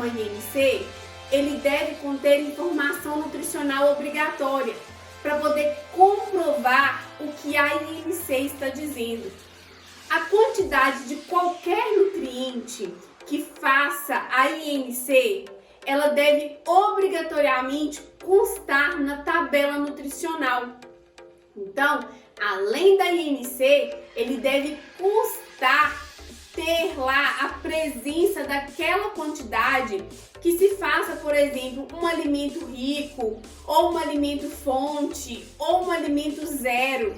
uma INC, ele deve conter informação nutricional obrigatória para poder comprovar o que a INC está dizendo. A quantidade de qualquer nutriente que faça a INC, ela deve obrigatoriamente constar na tabela nutricional. Então, além da INC, ele deve constar, ter lá a presença daquela quantidade que se faça, por exemplo, um alimento rico, ou um alimento fonte, ou um alimento zero.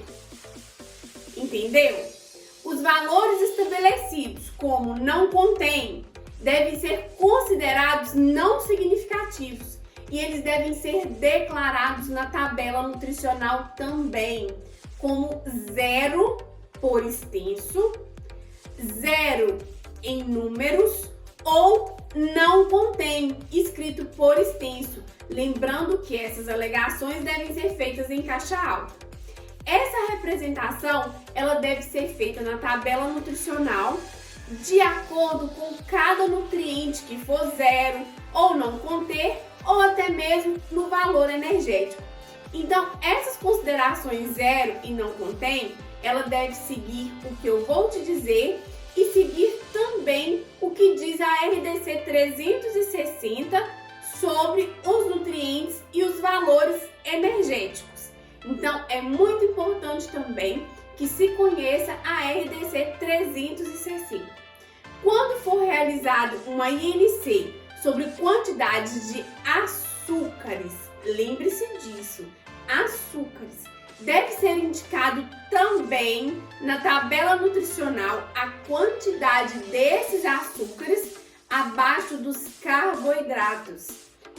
Entendeu? Os valores estabelecidos, como não contém, devem ser considerados não significativos e eles devem ser declarados na tabela nutricional também, como 0 por extenso, 0 em números ou não contém, escrito por extenso. Lembrando que essas alegações devem ser feitas em caixa alta. Essa representação, ela deve ser feita na tabela nutricional de acordo com cada nutriente que for 0 ou não conter, ou até mesmo no valor energético. Então, essas considerações 0 e não contém, ela deve seguir o que eu vou te dizer e seguir também o que diz a RDC 360 sobre os nutrientes e os valores energéticos. Então, é muito importante também que se conheça a RDC 360. Quando for realizada uma INC sobre quantidades de açúcares, lembre-se disso, açúcares, deve ser indicado também na tabela nutricional a quantidade desses açúcares abaixo dos carboidratos,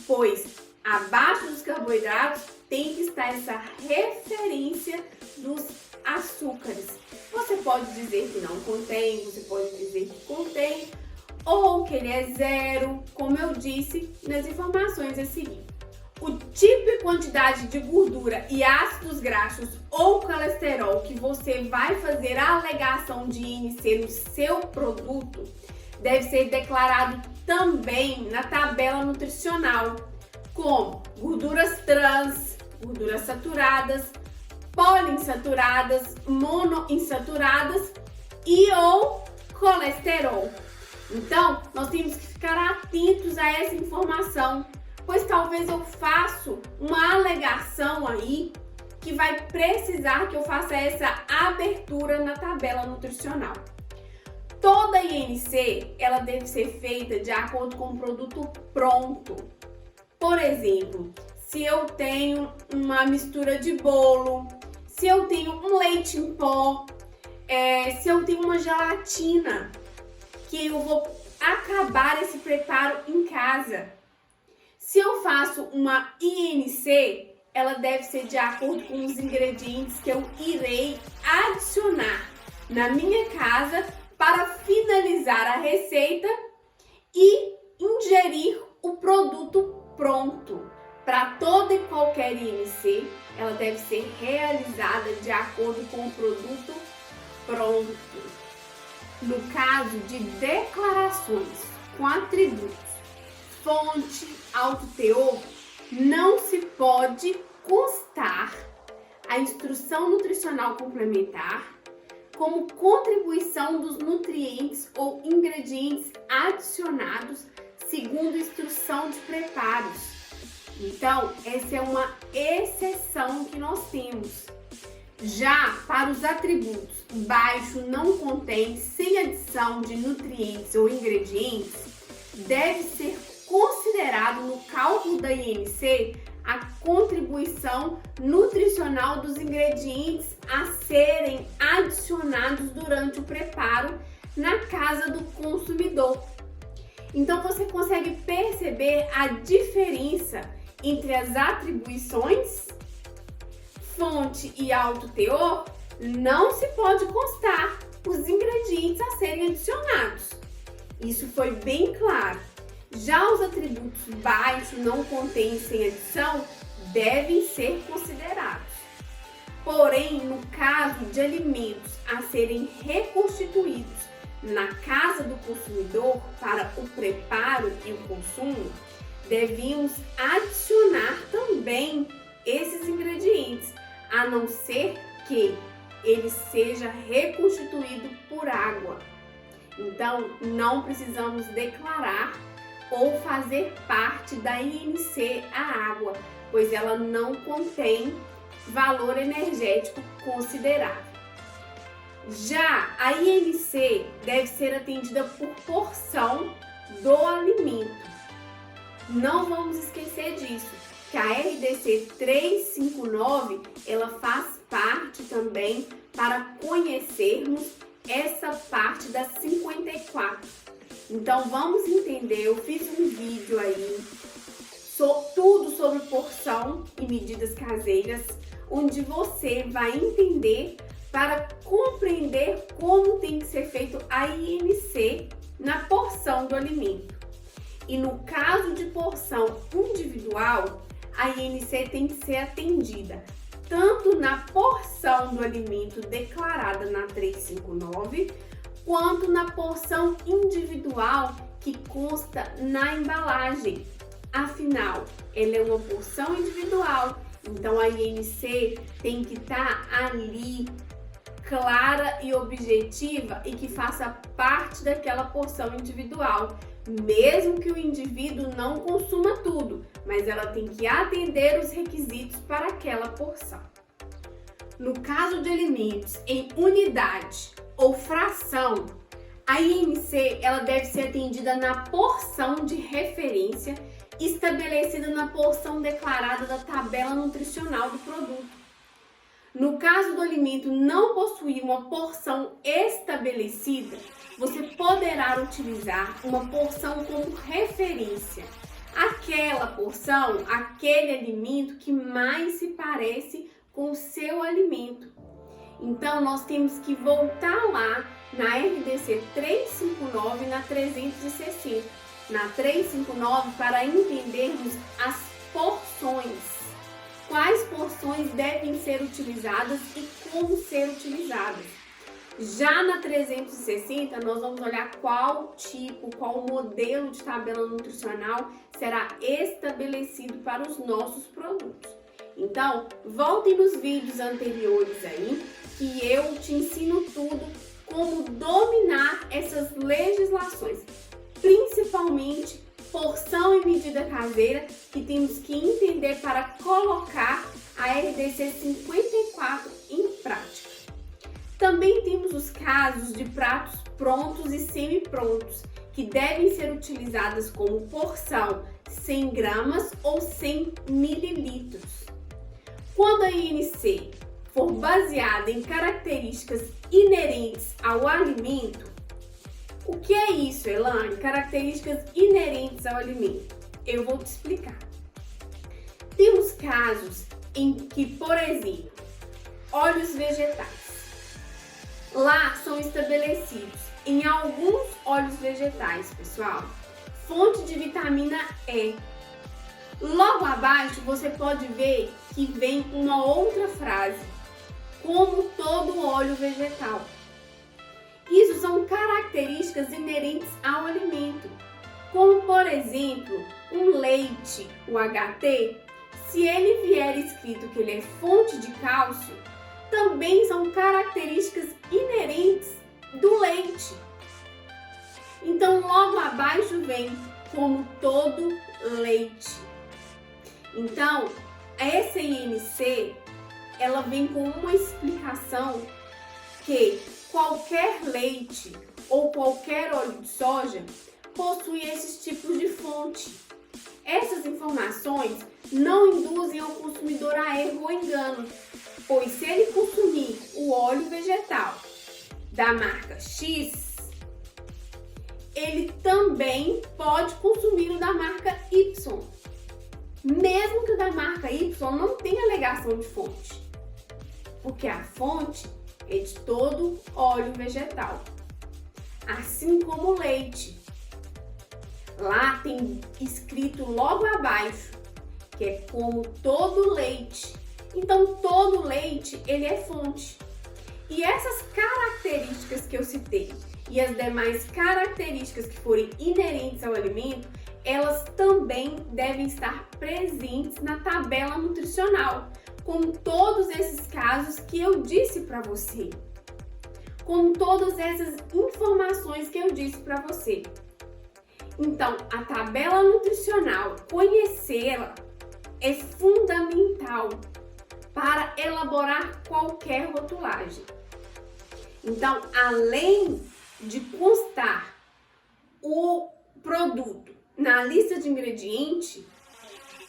pois abaixo dos carboidratos tem que estar essa referência dos açúcares. Você pode dizer que não contém, você pode dizer que contém, ou que ele é 0, como eu disse nas informações a seguir. O tipo e quantidade de gordura e ácidos graxos ou colesterol que você vai fazer a alegação de INC no seu produto deve ser declarado também na tabela nutricional, como gorduras trans, gorduras saturadas, poliinsaturadas, monoinsaturadas e ou colesterol. Então, nós temos que ficar atentos a essa informação, pois talvez eu faça uma alegação aí que vai precisar que eu faça essa abertura na tabela nutricional. Toda INC, ela deve ser feita de acordo com o produto pronto. Por exemplo, se eu tenho uma mistura de bolo, se eu tenho um leite em pó, se eu tenho uma gelatina, que eu vou acabar esse preparo em casa. Se eu faço uma INC, ela deve ser de acordo com os ingredientes que eu irei adicionar na minha casa para finalizar a receita e ingerir o produto pronto. Para toda e qualquer INC, ela deve ser realizada de acordo com o produto pronto. No caso de declarações com atributos, fonte, alto teor, não se pode constar a instrução nutricional complementar como contribuição dos nutrientes ou ingredientes adicionados segundo instrução de preparos. Então, essa é uma exceção que nós temos. Já para os atributos baixo, não contém, sem adição de nutrientes ou ingredientes, deve ser considerado no cálculo da INC a contribuição nutricional dos ingredientes a serem adicionados durante o preparo na casa do consumidor. Então você consegue perceber a diferença entre as atribuições, fonte e alto teor. Não se pode constar os ingredientes a serem adicionados. Isso foi bem claro. Já os atributos baixo, não contém, sem adição, devem ser considerados. Porém, no caso de alimentos a serem reconstituídos na casa do consumidor para o preparo e o consumo, devíamos adicionar também esses ingredientes, a não ser que ele seja reconstituído por água. Então, não precisamos declarar ou fazer parte da INC a água, pois ela não contém valor energético considerável. Já a INC deve ser atendida por porção do alimento. Não vamos esquecer disso, que a RDC 359 ela faz parte também para conhecermos essa parte das 54. Então vamos entender, eu fiz um vídeo aí, tudo sobre porção e medidas caseiras, onde você vai entender para compreender como tem que ser feito a INC na porção do alimento. E no caso de porção individual, a INC tem que ser atendida tanto na porção do alimento declarada na 359, quanto na porção individual que consta na embalagem. Afinal, ela é uma porção individual, então a INC tem que estar ali clara e objetiva e que faça parte daquela porção individual, mesmo que o indivíduo não consuma tudo, mas ela tem que atender os requisitos para aquela porção. No caso de alimentos em unidade ou fração, a INC ela deve ser atendida na porção de referência estabelecida na porção declarada da tabela nutricional do produto. No caso do alimento não possuir uma porção estabelecida, você poderá utilizar uma porção como referência. Aquela porção, aquele alimento que mais se parece com o seu alimento. Então, nós temos que voltar lá na RDC 359 e na 360. Na 359 para entendermos as porções. Quais porções devem ser utilizadas e como ser utilizadas. Já na 360, nós vamos olhar qual modelo de tabela nutricional será estabelecido para os nossos produtos. Então, voltem nos vídeos anteriores aí, que eu te ensino tudo como dominar essas legislações, principalmente porção e medida caseira, que temos que entender para colocar a RDC 54 em prática. Também temos os casos de pratos prontos e semi-prontos, que devem ser utilizadas como porção 100 gramas ou 100 mililitros. Quando a INC for baseada em características inerentes ao alimento, o que é isso, Elaine? Características inerentes ao alimento. Eu vou te explicar. Temos casos em que, por exemplo, óleos vegetais. Lá são estabelecidos em alguns óleos vegetais, pessoal, fonte de vitamina E. Logo abaixo você pode ver que vem uma outra frase, como todo óleo vegetal. Isso são características inerentes ao alimento, como por exemplo, um leite, o HT, se ele vier escrito que ele é fonte de cálcio, também são características inerentes do leite. Então logo abaixo vem como todo leite. Então, essa INC, ela vem com uma explicação que qualquer leite ou qualquer óleo de soja possui esses tipos de fonte. Essas informações não induzem ao consumidor a erro ou engano, pois se ele consumir o óleo vegetal da marca X, ele também pode consumir o da marca Y, mesmo que o da marca Y não tenha alegação de fonte, porque a fonte é de todo óleo vegetal, assim como o leite. Lá tem escrito logo abaixo que é como todo leite. Então todo leite ele é fonte. E essas características que eu citei e as demais características que forem inerentes ao alimento, elas também devem estar presentes na tabela nutricional, como todos esses casos que eu disse para você, como todas essas informações que eu disse para você. Então, a tabela nutricional, conhecê-la é fundamental para elaborar qualquer rotulagem. Então, além de constar o produto na lista de ingredientes,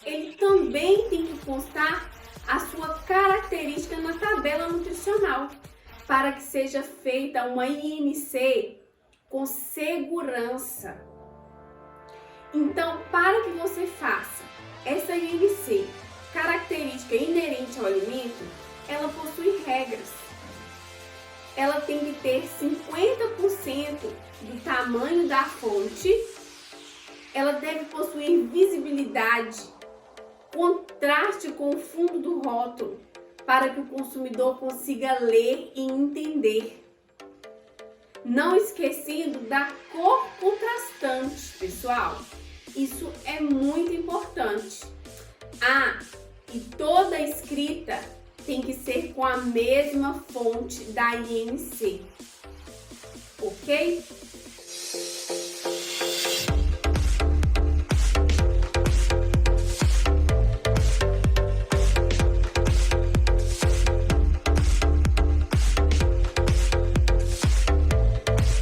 ele também tem que constar a sua característica na tabela nutricional, para que seja feita uma INC com segurança. Então, para que você faça essa INC, característica inerente ao alimento, ela possui regras. Ela tem que ter 50% do tamanho da fonte, ela deve possuir visibilidade, contraste com o fundo do rótulo, para que o consumidor consiga ler e entender. Não esquecendo da cor contrastante, pessoal. Isso é muito importante. E toda a escrita tem que ser com a mesma fonte da INC, ok?